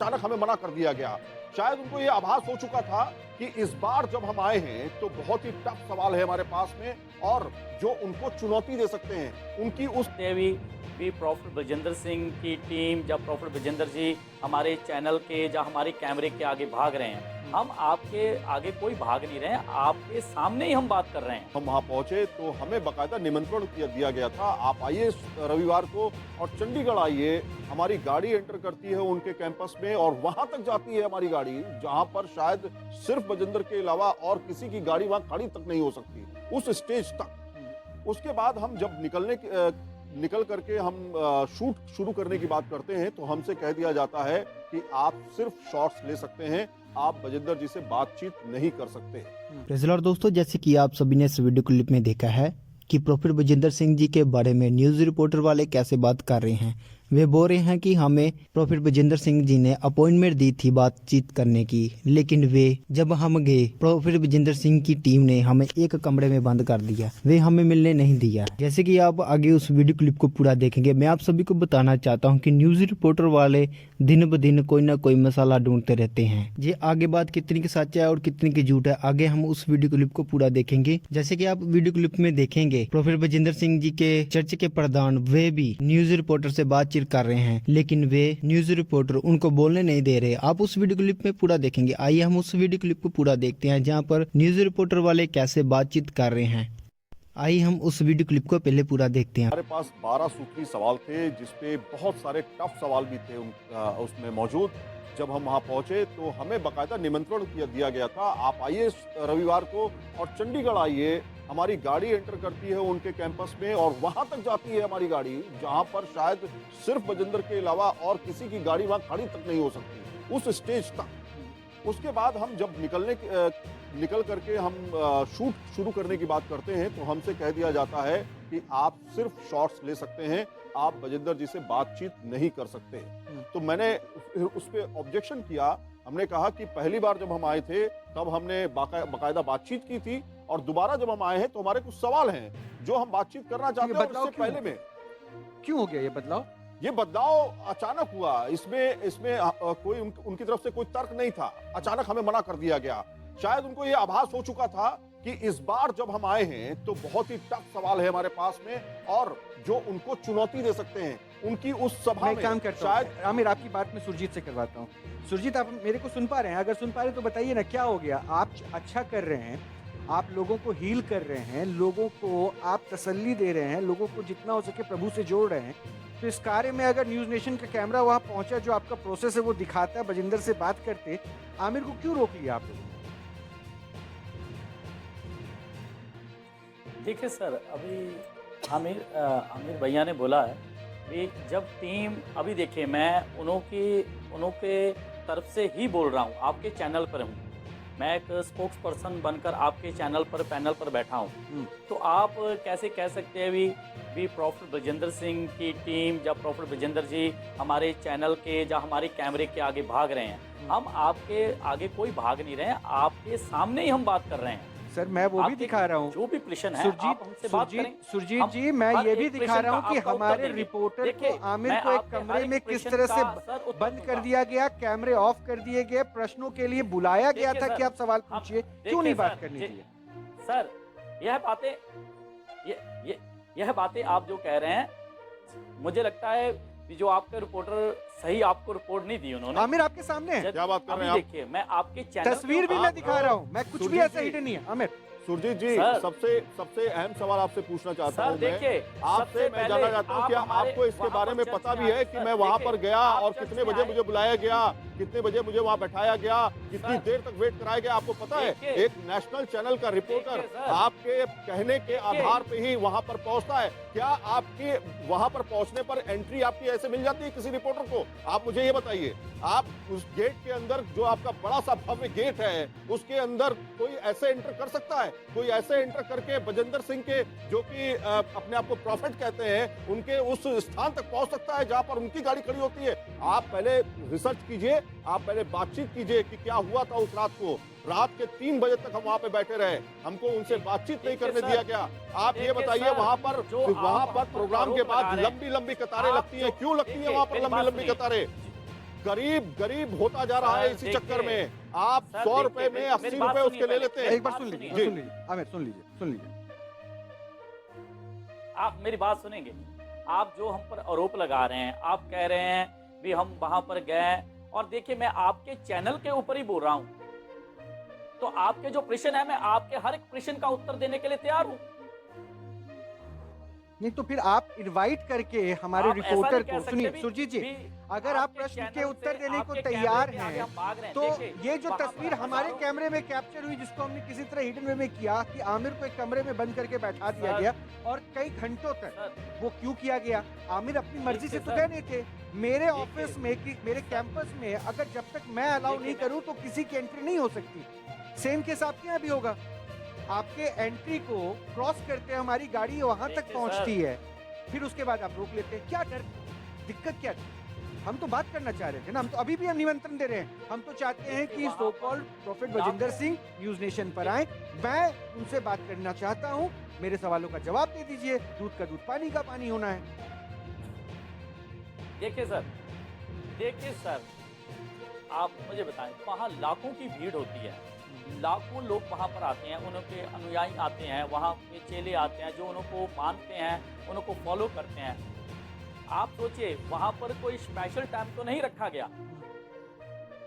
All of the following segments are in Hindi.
अचानक हमें मना कर दिया गया। शायद उनको ये आभास हो चुका था कि इस बार जब हम आए हैं तो बहुत ही टफ सवाल है हमारे पास में और जो उनको चुनौती दे सकते हैं उनकी उस भी प्रोफेसर बजेंद्र सिंह की टीम जब प्रोफेसर बजेंद्र जी हमारे चैनल के या हमारे कैमरे के आगे भाग रहे हैं, हम आपके आगे कोई भाग नहीं रहे हैं, आपके सामने ही हम बात कर रहे हैं। हम वहां पहुंचे तो हमें बाकायदा निमंत्रण दिया गया था, आप आइए रविवार को और चंडीगढ़ आइए। हमारी गाड़ी एंटर करती है उनके कैंपस में और वहां तक जाती है हमारी गाड़ी जहां पर शायद सिर्फ बजेंद्र के अलावा और किसी की गाड़ी वहां खड़ी तक नहीं हो सकती, उस स्टेज तक। उसके बाद हम जब निकल करके हम शूट शुरू करने की बात करते हैं तो हमसे कह दिया जाता है कि आप सिर्फ शॉट्स ले सकते हैं, आप बजिंदर जी से बातचीत नहीं कर सकते। प्रेज़लार दोस्तों, जैसे कि आप सभी ने इस वीडियो क्लिप में देखा है कि प्रोफेसर बजिंदर सिंह जी के बारे में न्यूज़ रिपोर्टर वाले कैसे बात कर रहे हैं। वे बोल रहे हैं कि हमें प्रोफेसर बजिंदर सिंह जी ने अपॉइंटमेंट दी थी बातचीत करने की, लेकिन वे जब हम गए प्रोफेसर बजिंदर सिंह की टीम ने हमें एक कमरे में बंद कर दिया, वे हमें मिलने नहीं दिया। जैसे कि आप आगे उस वीडियो क्लिप को पूरा देखेंगे, मैं आप सभी को बताना चाहता हूँ कि न्यूज़ रिपोर्टर वाले दिन ब दिन कोई ना कोई मसाला ढूंढते रहते हैं। ये आगे बात कितनी की सच है और कितनी की झूठ है, आगे हम उस वीडियो क्लिप को पूरा देखेंगे। जैसे कि आप वीडियो क्लिप में देखेंगे, प्रोफेसर बजिंदर सिंह जी के चर्च के प्रधान वे भी न्यूज़ रिपोर्टर से बातचीत कर रहे हैं, लेकिन वे न्यूज़ रिपोर्टर उनको बोलने नहीं दे रहे। आप उस वीडियो क्लिप में पूरा देखेंगे। आइए हम उस वीडियो क्लिप को पूरा देखते हैं जहां पर न्यूज़ रिपोर्टर वाले कैसे बातचीत कर रहे हैं। आइए हम उस वीडियो क्लिप को पहले पूरा देखते हैं। हमारे पास 12 सूत्री सवाल थे जिसपे बहुत सारे टफ सवाल भी थे उसमें मौजूद। जब हम वहां पहुंचे तो हमें बाकायदा निमंत्रण दिया गया था, आप आइए रविवार को और चंडीगढ़ आइए। हमारी गाड़ी एंटर करती है उनके कैंपस में और वहां तक जाती है हमारी गाड़ी जहां पर शायद सिर्फ बजिंदर के अलावा और किसी की गाड़ी वहां खड़ी तक नहीं हो सकती, उस स्टेज तक। उसके बाद हम जब निकल करके हम शूट शुरू करने की बात करते हैं तो हमसे कह दिया जाता है कि आप सिर्फ शॉट्स ले सकते हैं, आप बजिंदर जी से बातचीत नहीं कर सकते। तो मैंने उस पर ऑब्जेक्शन किया। हमने कहा कि पहली बार जब हम आए थे तब हमने बाकायदा बातचीत की थी और दोबारा जब हम आए हैं तो हमारे कुछ सवाल हैं जो हम बातचीत करना चाहते हैं। इससे पहले में क्यों हो गया ये बदलाव? ये बदलाव अचानक हुआ, इसमें कोई उनकी तरफ से कोई तर्क नहीं था, अचानक हमें मना कर दिया गया। शायद उनको ये आभास हो चुका था कि इस बार जब हम आए हैं तो बहुत ही टफ सवाल है हमारे पास में और जो उनको चुनौती दे सकते हैं उनकी उस सभा में। काम करता शायद आमिर आपकी बात में सुरजीत से करवाता हूँ। सुरजीत, आप मेरे को सुन पा रहे हैं? अगर सुन पा रहे हैं तो बताइए ना, क्या हो गया? आप अच्छा कर रहे हैं, आप लोगों को हील कर रहे हैं, लोगों को आप तसल्ली दे रहे हैं, लोगों को जितना हो सके प्रभु से जोड़ रहे हैं। तो इस कार्य में अगर न्यूज़ नेशन का कैमरा वहां पहुंचा, जो आपका प्रोसेस है वो दिखाता है, बजिंदर से बात करते, आमिर को क्यों रोक लिया आप लोगों ने? देखिए सर, अभी आमिर भैया ने बोला है कि जब टीम, अभी देखिए मैं उनके तरफ से ही बोल रहा हूँ, आपके चैनल पर हूँ, मैं एक स्पोक्स पर्सन बनकर आपके चैनल पर पैनल पर बैठा हूँ। तो आप कैसे कह सकते हैं भी प्रोफेसर बजेंद्र सिंह की टीम जब प्रोफेसर बजेंद्र जी हमारे चैनल के या हमारे कैमरे के आगे भाग रहे हैं, हम आपके आगे कोई भाग नहीं रहे हैं, आपके सामने ही हम बात कर रहे हैं। सर मैं वो भी दिखा रहा हूँ, जो भी प्रश्न है आप हमसे बात करें। सुरजीत जी, मैं ये भी दिखा रहा हूँ कि हमारे रिपोर्टर को, आमिर को एक कमरे में किस तरह से बंद कर दिया गया, कैमरे ऑफ कर दिए गए, प्रश्नों के लिए बुलाया गया था कि आप सवाल पूछिए, क्यों नहीं बात करनी चाहिए? सर यह बातें आप जो कह रहे हैं, मुझे लगता है कि जो आपके रिपोर्टर सही आपको रिपोर्ट नहीं दी उन्होंने। आमिर आपके सामने है, क्या बात कर रहे हैं आप? देखिए मैं आपके चैनल तस्वीर भी मैं दिखा रहा हूँ, मैं कुछ भी ऐसा हिडन नहीं है। आमिर, सुरजीत जी, सबसे अहम सवाल आपसे पूछना चाहता हूं देखिए आपसे, मैं जानना चाहता हूं कि आपको इसके बारे में पता भी है कि मैं वहां पर गया और कितने बजे मुझे बुलाया गया, कितने बजे मुझे वहां बैठाया गया, कितनी देर तक वेट कराया गया, आपको पता है? एक नेशनल चैनल का रिपोर्टर आपके कहने के आधार पे ही वहां पर पहुंचता है। क्या आपके वहां पर पहुंचने पर एंट्री आपकी ऐसे मिल जाती है किसी रिपोर्टर को? आप मुझे ये बताइए, आप उस गेट के अंदर, जो आपका बड़ा सा भव्य गेट है, उसके अंदर कोई ऐसे एंटर कर सकता है? कोई ऐसे एंटर करके बजिंदर सिंह के, जो कि अपने आप को प्रॉफिट कहते हैं, उनके उस स्थान तक पहुंच सकता है जहां पर उनकी गाड़ी खड़ी होती है? आप पहले रिसर्च कीजिए, आप पहले बातचीत कीजिए कि क्या हुआ था उस रात को। रात के 3 बजे तक हम वहां पे बैठे रहे, हमको उनसे बातचीत नहीं करने दिया गया। आप ये बताइए, वहां पर प्रोग्राम के बाद लंबी लंबी कतारें लगती हैं, क्यों लगती है वहां पर लंबी लंबी कतारें? गरीब गरीब होता जा रहा है सर, इसी देखिए, चक्कर में। आप सर, 100 देखिए, रुपए में मेरी 80 बात रुपए सुनिए उसके ले पहले। लेते हैं। एक बार बात सुन लीजिए, सुनिए। सुन लीजिए आमिर, सुन लीजिए, सुन लीजिए। आप मेरी बात सुनेंगे। आप जो हम पर आरोप लगा रहे हैं, आप कह रहे हैं भी हम वहां पर गए, और देखिए मैं आपके चैनल के ऊपर ही बोल रहा हूं, तो आपके जो प्रश्न है मैं आपके हर एक प्रश्न का उत्तर देने के लिए तैयार हूं। नहीं तो फिर आप इनवाइट करके हमारे आप ऐसा रिपोर्टर नहीं कह को, सकते सुनिए भी- सुरजीत जी, भी अगर आप आपके प्रश्न चैनल के उत्तर से, देने को आपके तैयार कैमरे के आगे हैं, हम भाग रहे हैं। तो देखिए, ये जो वहां पर तस्वीर हमारे हजारों- कैमरे में कैप्चर हुई, जिसको हमने किसी तरह हिडन वे में किया कि आमिर को एक कमरे में बंद करके बैठा दिया सर, गया और कई घंटों तक सर, वो क्यों किया गया? आमिर अपनी मर्जी से देखिए तो सर, गए नहीं थे। मेरे देखिए, ऑफिस में कि मेरे कैंपस में अगर जब तक मैं अलाउ देखिए, नहीं मैं- करूं तो किसी की एंट्री नहीं हो सकती। सेम केस आपके यहाँ भी होगा। आपके एंट्री को क्रॉस करते हमारी गाड़ी वहां तक देखिए, पहुंचती है, फिर उसके बाद आप रोक लेते हैं। क्या डर, दिक्कत क्या थी? हम तो बात करना चाह रहे थे ना, हम तो अभी भी हम निमंत्रण दे रहे हैं। हम तो चाहते हैं देखिए, कि वहां सो पर called prophet Bajinder Singh news nation पर आए, मैं उनसे बात करना चाहता हूं, मेरे सवालों का जवाब दे दीजिए। दूध का दूध, पानी का पानी होना है। देखिए सर, आप मुझे बताएं, वहाँ लाखों की भीड़ होती है, लाखों लोग वहाँ पर आते हैं, उनके अनुयायी आते हैं, वहाँ के चेले आते हैं जो उनको मानते हैं, उनको फॉलो करते हैं। आप सोचिए वहाँ पर कोई स्पेशल टाइम तो नहीं रखा गया।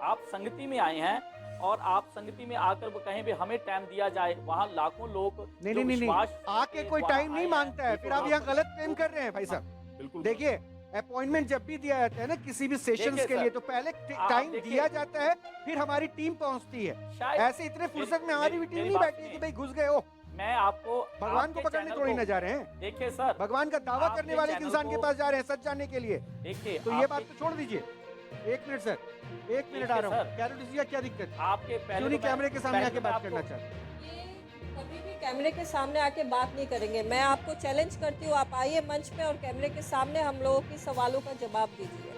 आप संगति में आए हैं और आप संगति में आकर वो कहें भी हमें टाइम दिया जाए, वहाँ लाखों लोग नहीं जो नहीं नहीं विश्वास आके के कोई द्वारा टाइम नहीं आए मांगता है, हैं, फिर आप यहाँ गलत क्लेम कर रहे हैं भाई साहब। बिल्कुल देखिए, अपॉइंटमेंट जब भी दिया जाता है ना किसी भी सेशंस देखिए के सर, लिए, तो पहले आप टाइम देखिए, दिया जाता है, फिर हमारी टीम पहुंचती है। शायद ऐसे इतने फुर्सत में हमारी भी टीम मेरी नहीं बात बैठी है कि सुनिए। भाई घुस गए हो। मैं आपको भगवान को आपके पकड़ने चैनल थोड़ी को- ना जा रहे हैं, देखिए सर, भगवान का दावा आपके करने वाले एक चैनल इंसान के को- पास जा रहे हैं सच जानने के लिए। देखिए तो ये आपके- बात तो छोड़ दीजिए। एक मिनट सर, एक मिनट आ देखिए रहा हूँ। सर, कैरो डिजिया, क्या दिक्कत है? आपके पहले क्यों नहीं तो मैं- कैमरे के सामने पहले आके तो मैं बात करना आपको- चाहते? ये कभी भी कैमरे के सामने आके बात नहीं करेंगे। मैं आपको चैलेंज करती हूँ, आप आइए मंच पे और कैमरे के सामने हम लोगों की सवालों का जवाब दीजिए।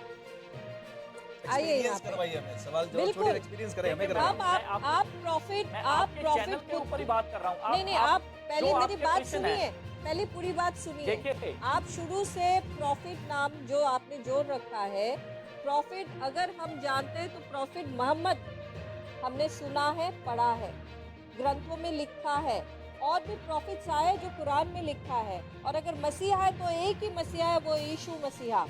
आइए यहाँ एक्सपीरियंस पे। करवाइए हमें, सवाल जवाब बिल्कुल। छोड़िए, एक्सपीरियंस करें, हमें देखिए, करवाइए। अब मैं आप आपको- प्रॉफिट, मैं आप आपके प्रॉफिट चैनल के ऊपर ही बात कर रहा हूँ। नहीं नहीं, आप पहले जो मेरी आपके बात प्रश्न हैं। सुनिए, पहले पूरी बात सुनिए। देखिए आप शुरू से प्रॉफिट नाम जो आपने जोड़ रखा है, प्रॉफिट अगर हम जानते हैं तो प्रॉफिट मोहम्मद हमने सुना है, पढ़ा है, ग्रंथों में लिखा है, और भी प्रॉफिट्स आए जो कुरान में लिखा है। और अगर मसीहा है तो एक ही मसीहा है, वो यीशु मसीहा,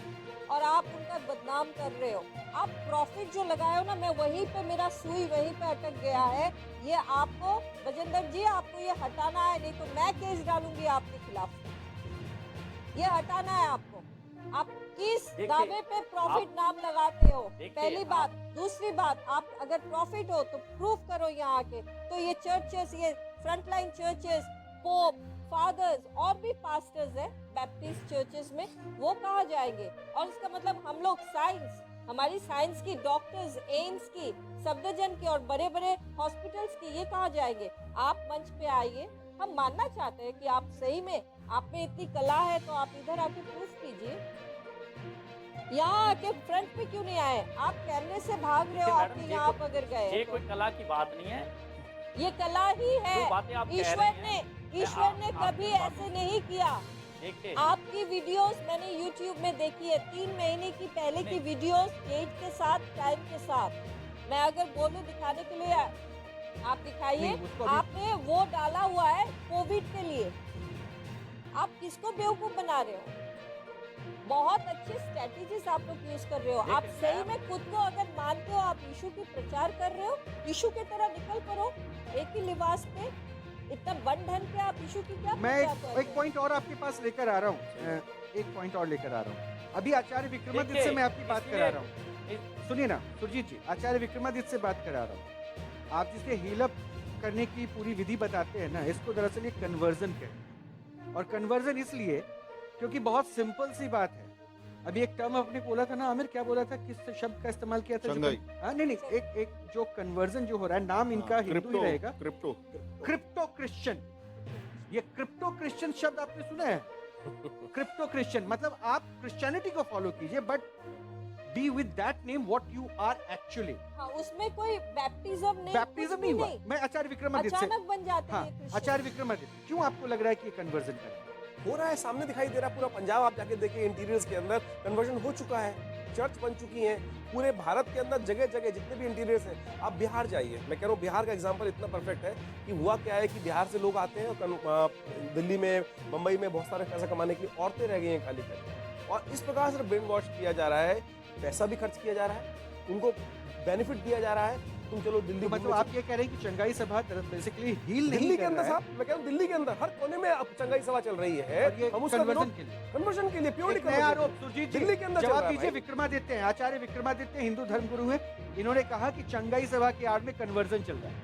और आप उनका बदनाम कर रहे हो। आप प्रॉफिट जो लगाए हो ना, मैं वहीं पे, मेरा सुई वहीं पे अटक गया है। ये आपको बजेंद्र जी, आपको ये हटाना है, नहीं तो मैं केस डालूंगी आपके खिलाफ। ये हटाना है आपको। आप किस देखिए, दावे पे प्रॉफिट आप- नाम लगाते हो? देखिए, पहली बात। दूसरी बात, आप अगर प्रॉफिट हो तो प्रूफ करो यहाँ आके। तो ये चर्चेस, ये फ्रंटलाइन चर्चेस, पोप, फादर्स और भी पास्टर्स है बैप्टिस्ट चर्चेस में, वो कहाँ जाएंगे? और इसका मतलब हम लोग साइंस, हमारी साइंस की, डॉक्टर्स, एम्स की, सफदरजंग की और बड़े बड़े हॉस्पिटल्स की, ये कहाँ जाएंगे? आप मंच पे आइए, हम मानना चाहते हैं कि आप सही में, आप में इतनी कला है, तो आप इधर आके प्रूफ कीजिए। यहाँ आके फ्रंट पे क्यों नहीं आए? आप कैमरे से भाग रहे हो, देखिए आपके मैडम, यहाँ आप अगर गए ये तो। कोई कला की बात नहीं है। ये कला ही है। जो बातें आप कह ईश्वर रही ने हैं, ईश्वर ने आप- कभी आप- ऐसे नहीं किया। देखिए आपकी वीडियोस मैंने YouTube में देखी है, 3 महीने की पहले की नहीं। वीडियोस, डेट के साथ, टाइम के साथ। मैं अगर बोलूं दिखाने के लिए, आप दिखाइए। नहीं, उसको अभी- आपने वो डाला हुआ है कोविड के लिए। आप किसको बेवकूफ बना रहे हो? बहुत अच्छे स्ट्रेटेजीज आप लोग यूज कर रहे हो। आप लेकिन सही मैम- में खुद को अगर मानते हो, आप यीशु की प्रचार कर रहे हो, यीशु की तरह निकल करो, एक ही लिबास पे, इतना वन ढंग पे आप यीशु की क्या मैं प्रचार कर रहे एक हो? पॉइंट और आपके पास लेकर आ रहा हूँ, एक पॉइंट और लेकर आ रहा हूँ। अभी आचार्य विक्रमादित्य देखिए, से मैं आपकी बात इसलिए- करा रहा हूँ। सुनिए ना सुरजीत जी, आचार्य विक्रमादित्य से बात करा रहा हूँ। आप जिसे हीलअप करने की पूरी विधि बताते हैं ना, इसको दरअसल ये कन्वर्जन कहते हैं। और कन्वर्जन इसलिए क्योंकि बहुत सिंपल सी बात है। अभी एक टर्म आपने बोला था ना आमिर, क्या बोला था, किस शब्द का इस्तेमाल किया था? चंगाई। नहीं, एक जो कन्वर्जन जो हो रहा है, नाम इनका हिंदू ही रहेगा, क्रिप्टो क्रिप्टो क्रिश्चियन। ये क्रिप्टो क्रिश्चियन शब्द आपने सुना है? क्रिप्टो क्रिश्चियन मतलब आप क्रिश्चियनिटी को फॉलो कीजिए, but be with that name what you are actually. हाँ, उसमें कोई बैप्टिज्म नहीं, बैप्टिज्म कुछ नहीं भी हुआ। मैं आचार्य विक्रमादित्य से, अचानक बन जाते हाँ, हैं क्रिश्चियन। आचार्य विक्रमादित्य, क्यों आपको लग रहा है कि ये कन्वर्जन कर रहे हैं? हो रहा है, सामने दिखाई दे रहा है। पूरा पंजाब आप जाके देखिए, इंटीरियर्स के अंदर कन्वर्जन हो चुका है। चर्च बन चुकी हैं पूरे भारत के अंदर, जगह जगह जितने भी इंटीरियर्स हैं। आप बिहार जाइए, मैं कह रहा हूँ बिहार का एग्जांपल इतना परफेक्ट है कि हुआ क्या है कि बिहार से लोग आते हैं और दिल्ली में, मुंबई में बहुत सारे पैसा कमाने के लिए औरतें रह गई हैं खाली खाली, और इस प्रकार से ब्रेन वॉश किया जा रहा है, पैसा भी खर्च किया जा रहा है, उनको बेनिफिट दिया जा रहा है। तुम चलो दिल्ली, तो मतलब आप ये कह रहे हैं कि चंगाई सभा बेसिकली हील नहीं दिल्ली कर के अंदर रहा है, साहब, मैं कह रहा हूँ दिल्ली के अंदर हर कोने में अब चंगाई सभा चल रही है, और ये हम उसका कन्वर्जन विरोध, के लिए। कन्वर्जन के लिए, प्योरली एक नया आरोप सुरजीत जी, दिल्ली के अंदर चल जवाब रहा है दीजिए। भाई। विक्रमादित्य हैं, आचार्य विक्रमादित्य हिंदू धर्मगुरु हैं, इन्होंने कहा कि चंगाई सभा की आड़ में कन्वर्जन चल रहा है।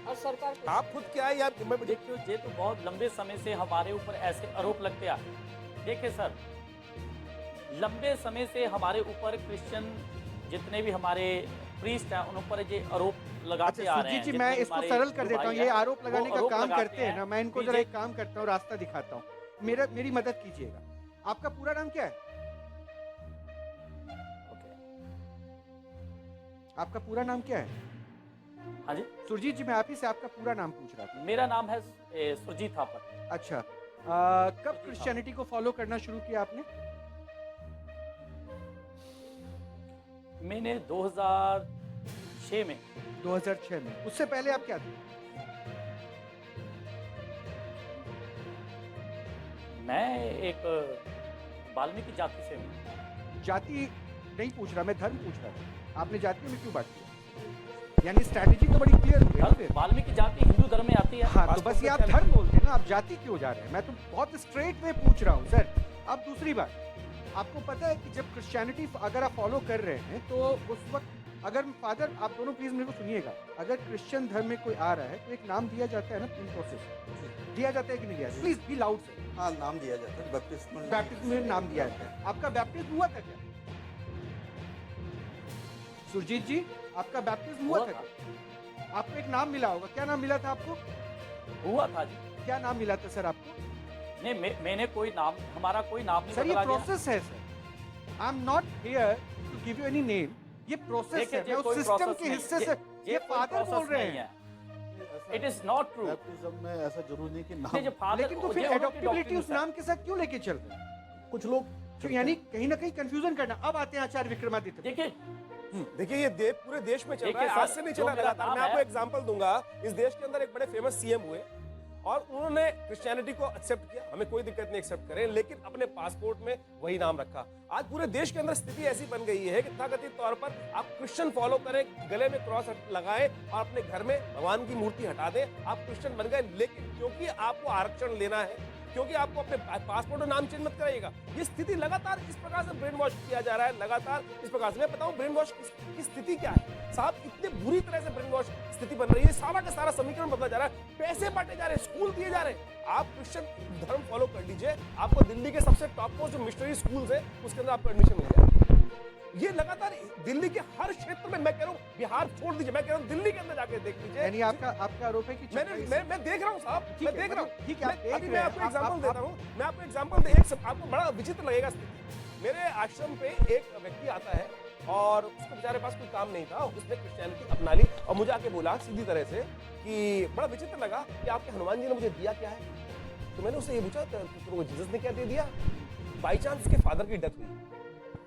और सरकार कुछ आप खुद क्या है यार, मैं देखिए ये तो बहुत लंबे समय से हमारे ऊपर ऐसे आरोप लगते आ रहे हैं। देखिए सर, लंबे समय से हमारे ऊपर क्रिश्चियन जितने भी हमारे प्रीस्ट हैं उन ऊपर ये आरोप लगाते अच्छा आ रहे हैं। सुरजीत जी, मैं जितने इसको हमारे सरल कर देता हूँ, भाई ये हैं, आरोप लगाने वो का आरोप काम लगाते करते हैं ना, मैं इनको जरा बीजे- एक काम करता हूँ, रास्ता दिखाता हूँ। मेरी मदद कीजिएगा, आपका पूरा नाम क्या है? ओके। आपका पूरा नाम क्या है? हाँ जी, सुरजीत जी, मैं आप ही से आपका पूरा नाम पूछ रहा था। मेरा नाम है सुरजीत थापर। अच्छा, कब क्रिश्चियनिटी को फॉलो करना शुरू किया आपने? मैंने 2006 में 2006 में। उससे पहले आप क्या थे? मैं एक वाल्मीकि जाति से हूँ। जाति नहीं पूछ रहा, मैं धर्म पूछ रहा था। आपने जातियों में क्यों बांट दिया? यानी स्ट्रैटेजी तो बड़ी क्लियर हुई है फिर। वाल्मीकि जाति हिंदू धर्म में आती है। हाँ, तो बस ये आप धर्म बोलते हैं ना, आप जाति क्यों जा रहे हैं? मैं तो बहुत स्ट्रेट में पूछ रहा हूँ सर। अब दूसरी बात, आपको पता है कि जब क्रिश्चियनिटी अगर आप फॉलो कर रहे हैं तो उस वक्त अगर फादर, आप दोनों प्लीज मेरे को सुनिएगा, अगर क्रिश्चियन धर्म में कोई आ रहा है तो एक नाम दिया जाता है ना, इन प्रोसेस दिया जाता है कि नहीं दिया? प्लीज बी लाउड से। हाँ, नाम दिया जाता है, बैप्टिज्म में नाम दिया जाता है। आपका बैप्टिज्म हुआ था क्या सुरजीत जी? आपका बैप्टिज्म हुआ था क्या? आपको एक नाम मिला होगा, क्या नाम मिला था आपको? हुआ था जी। क्या नाम मिला था सर आपको? नहीं, मैंने कोई नाम, हमारा कोई नाम नहीं सर ये बदला गया। प्रोसेस है sir. I am not here to give you any name. ये प्रोसेस देखिए, है, ये मैं कोई उस सिस्टम process के नहीं, हिस्से से ये कोई फादर process बोल रहे नहीं हैं। It is not true. Baptism में ऐसा जरूरी नहीं कि नहीं, नाम, जो फादर, लेकिन तो फिर ये उनकी एडॉप्टेबिलिटी doctrine उस है। नाम के साथ क्यों लेके चल रहे हैं? कुछ लोग तो यानी कहीं ना कहीं कंफ्यूजन करना। अब आते हैं आचार्य विक्रमादित्य। देखिए, देखिए ये पूरे देश में चल रहा है, देखिए आज सर, से नहीं जो चला मेरा लगातार। नाम मैं आपको है- एग्जांपल दूंगा। इस देश के अंदर एक बड़े फेमस सीएम हुए और उन्होंने क्रिश्चियनिटी को एक्सेप्ट किया, हमें कोई दिक्कत नहीं एक्सेप्ट करें, लेकिन अपने पासपोर्ट में वही नाम रखा। आज पूरे देश के अंदर स्थिति ऐसी बन गई है कि तथाकथित तौर पर आप क्रिश्चियन फॉलो करें, गले में क्रॉस लगाएं और अपने घर में भगवान की मूर्ति हटा दें, आप क्रिश्चियन बन गए। लेकिन क्योंकि आपको आरक्षण लेना है, क्योंकि आपको अपने पासपोर्ट में नाम चेंज मत कराइएगा। ये स्थिति लगातार इस प्रकार से ब्रेन वॉश किया जा रहा है, लगातार इस प्रकार से। मैं बताऊं ब्रेन वॉश की स्थिति क्या है साहब, इतने बुरी तरह से ब्रेन वॉश स्थिति बन रही है, सारा का सारा समीकरण बदला जा रहा है, पैसे बांटे जा रहे हैं, स्कूल दिए जा रहे हैं। आप क्रिश्चियन धर्म फॉलो कर लीजिए, आपको दिल्ली के सबसे टॉप मोस्ट जो मिशनरी स्कूल्स है उसके अंदर आपको एडमिशन मिल जाएगा। ये लगातार दिल्ली के हर क्षेत्र में, मैं कह रहा हूँ बिहार छोड़ दीजिए, मैं कह रहा हूँ दिल्ली के अंदर जाके देख लीजिए। यानी आपका आरोप है कि मैं देख रहा हूँ साहब, ठीक मैं है, देख रहा हूँ। ठीक है, आप देख अभी रहे मैं हैं, आपको एग्जांपल आप- देता हूँ, मैं आपको एग्जांपल दे, आपको बड़ा विचित्र लगेगा स्थिति। मेरे आश्रम पे एक व्यक्ति आता है और उसको बेचारे पास कोई काम नहीं था, उसने क्रिश्चियनिटी अपना ली और मुझे आके बोला सीधी तरह से कि बड़ा विचित्र लगा कि आपके हनुमान जी ने मुझे दिया क्या है। तो मैंने उससे ये पूछा तुमको जीसस ने क्या दे दिया? बाई चांस उसके फादर की डेथ हुई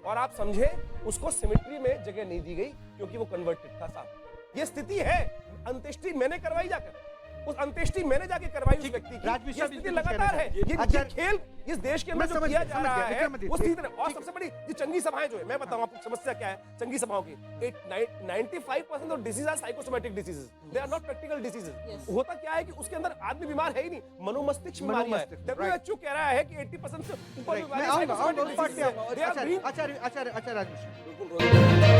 और आप समझे उसको सिमेट्री में जगह नहीं दी गई क्योंकि वो कन्वर्टेड था साहब। ये स्थिति है, अंत्येष्टि मैंने करवाई जाकर, उस अंत्येष्टि मैंने जाके करवाई उस व्यक्ति की। राज मिश्रा ये भी स्थिति कुछ कहना लगातार है, चाहते हैं। ये अच्छा, खेल इस देश के अंदर मैं जो समझ किया गया, जा रहा है विक्रमादित्य, वो सीधी तरह। और ठीक। सबसे बड़ी ये चंगी सभाएं जो है, मैं बताऊं आपको समस्या क्या है चंगी सभाओं की। 95% of disease are psychosomatic diseases, they are not practical diseases. Yes. होता क्या है कि उसके अंदर आदमी बीमार है ही नहीं, मनोमस्तिष्क बीमारियां हैं। मनोमस्तिष्क, WHO कह रहा है कि 80% से ऊपर Right, बीमारी मैं आऊंगा psychosomatic उस पार्ट पे diseases हैं। They are being Acharya Raj Mishra.